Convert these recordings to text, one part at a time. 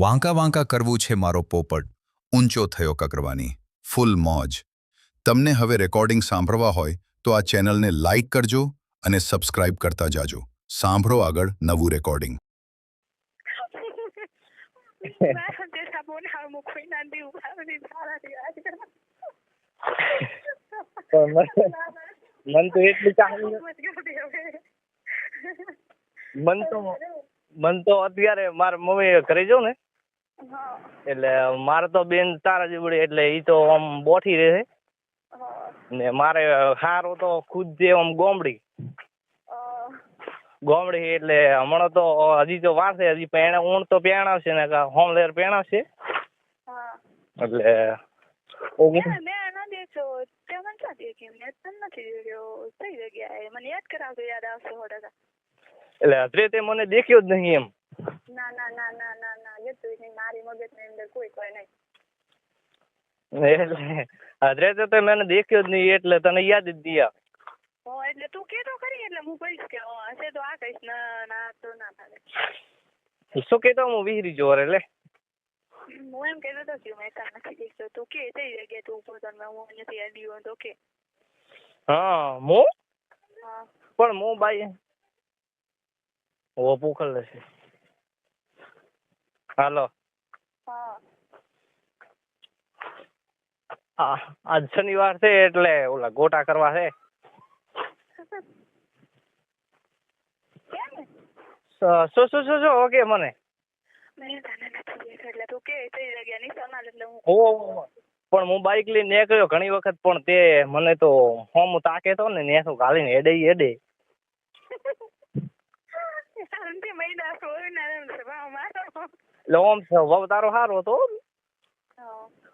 વાંકા વાંકા કરવું છે મારો પોપટ, ઊંચો થયો કકરવાની, ફૂલ મોજ. તમને હવે રેકોર્ડિંગ સાંભળવા હોય તો આ ચેનલને લાઇક કરજો અને સબસ્ક્રાઇબ કરતા જાજો. સાંભળો આગળ નવું રેકોર્ડિંગ. મન તો એટલી ચાહી મન તો અત્યારે મારા મમ્મી ઘરે જાઉં ને એટલે મારે તો બેન તારા જેવડી એટલે ઈ તો આમ બોઠી રહે ને મારે હારો તો ખુદ જે આમ ગોમડી એટલે હમણાં તો હજી તો વાર છે, હજી પેણા ઊણ તો પહેણાવશે ને હોમ લેર પહેણાવશે એટલે એટલે અત્રે તે મને દેખ્યો જ નહીં એમ. એટલે અત્રે તો મને દેખ્યો જ નહીં એટલે તને યાદ જ દિયા. એટલે તું કેતો ખરી એટલે હું કહીશ કે હશે તો આ કહીશ ના તો ના થાય. શું કેતો હું વિહરી જોર એટલે હું એમ કેતો તો કે મેં કામ નથી દેખતો તું કે થઈ જગ્યાએ તું પોતાને હું નથી આડ્યો તો કે હા હું હા પણ હું બાઈ ઓ પૂખલ છે. હાલો હા આજ શનિવાર છે એટલે ઓલા ગોટા કરવા છે. શું ઓકે મને એટલે તું કે થઈ જગ્યા ની સોનાલ એટલે હું પણ હું બાઈક લઈને નીકળ્યો ઘણી વખત પણ તે મને તો હોમ તાકે તો ને નેસો ગાલીને હેડે એટલે ઓમ વહુ તારો સારો હતો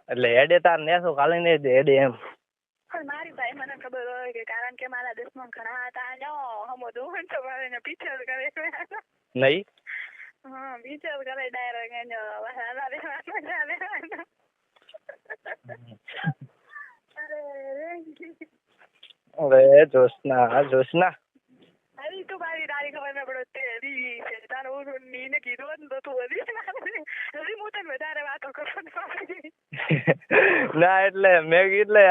એટલે હેડે તાર નેસો ગાલીને હેડે એમ. મારી ભાઈ મને ખબર હોય કે કારણ કે મારા દુશ્મન ઘણા હતા હમો દોહન તો મારે પીછળ કરે નહીં હા પીછળ કરે ડાયરેક્ટ અરે જોશના અરે તું તારી ખબર ના પડે તે હરી છે તારો નીને કીધું ને તો તું હરી હું તને વધારે વાતો કરું ના એટલે મેં એટલે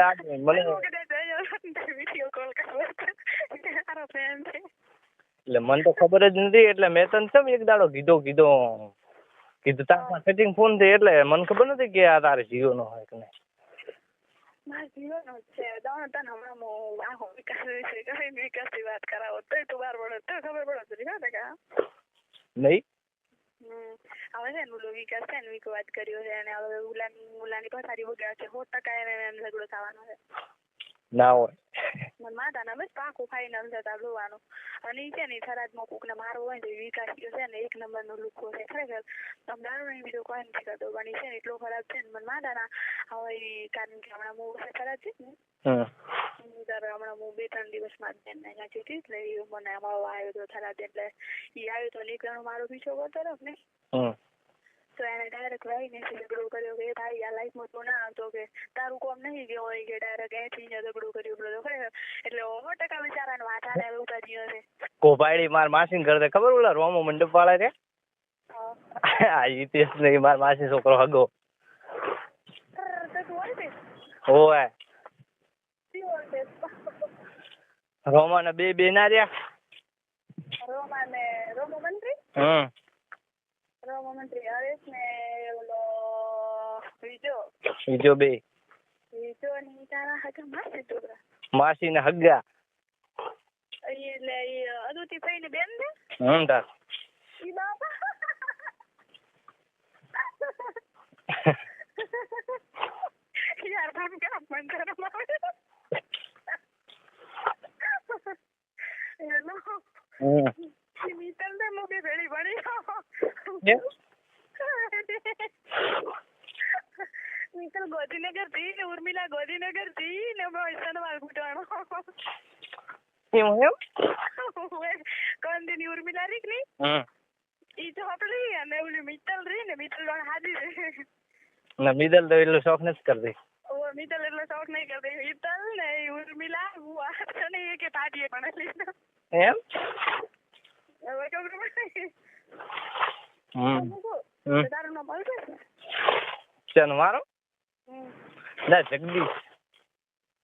મને વિડીયો કોલ કરવો તારો ફ્રેન્ડ છે એટલે મને તો ખબર જ નથી એટલે મેં તને કેમ એક દાડો કીધું તારા સેટિંગ ફોન થઈ એટલે મને ખબર નથી કે આ તારે જીઓ નો હોય કે નહીં. મારા જીવનનો છે તને હમણાં હું આખો વિકાસ વિશે કરીને વિકાસની વાત કરાવો તો તું બાર પડે તો ખબર પડે છે ટકા નહીં. હવે છે ને ઓલો વિકાસ છે ને વિકો વાત કર્યો છે અને હવે ઉલાની પથારી વગર છે 100% એને ઝઘડો થવાનો છે. ના હોય મને માતાના બસ પાકું ફાઈનલ છે તાર જોવાનું અને ઈ છે ને થરાદમાં કોકને મારો હોય ને વિકાસ છે ને 1 નંબરનો લુકો છે ખરેખર તમે દારૂ બીજો કોઈ નથી કરતો પણ ઈ છે ને એટલો ખરાબ છે ને મને માતાના હવે કારણ કે હમણાં હું ખરાબ છે ને હમણાં હું 2-3 દિવસમાં જ ને નાખી હતી એટલે મને મળવા આવ્યો તો થરાદ એટલે ઈ આવ્યો તો નીકળવાનો મારો પીછો કરતો રહ્યો ને તો એને ડાયરેક્ટ લઈને ઝઘડો કર્યો કે તારી આ લાઈફમાં તો ના આવતો કે તારું કોમ નહીં કે હોય કે ડાયરેક્ટ અહીંથી ઝઘડો કર્યો બધો ખરેખર એટલે 100% બિચારાને વાંધાને હવે ઉતાર્યો છે. કોપાડી માર માસીને ઘરે ખબર ઓલા રોમો મંડપ વાળા છે હા હિતેશ ને માર માસી છોકરો હગો ઓય રોમા ને બે ના રહ્યા રોમો મંત્રી હરેશ ને ઓલો બીજો બે ની તારા હગા માસી છોકરા માસી ને હગા એટલે અદુતી ભાઈ ને બેન ને તાર ઈ બાપા યાર પણ કામ મંતર મિતલ ને મોગે ભેળી ભણી મિતલ ગોધીનગર થી ને ઉર્મિલા ગોધીનગર થી ને સનવાલ ઘૂંટવાનો કંદની ઉર્મિલા રીક ની ઈ તો આપડી અને ઓલી મિતલ રહી ને મિતલ હાજી ના મિતલ તો એટલો શોખ નથી કરતી મિતલ એટલો શોખ નહીં કરતી મિતલ ને ઉર્મિલા હું આ ને કે પાટીએ પણ લીધો એમ હવે ખબર પડે તારું નામ ચાલ મારો ના જગદીશ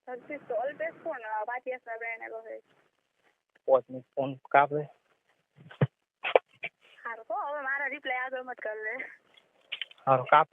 જગદીશ તો અલ્પેશ કોણ પાટિયાસના બેને કહે પોતની ફોન કાપે સારું તો હવે મારા રિપ્લાય આગળ મત કર લે હારો કાપ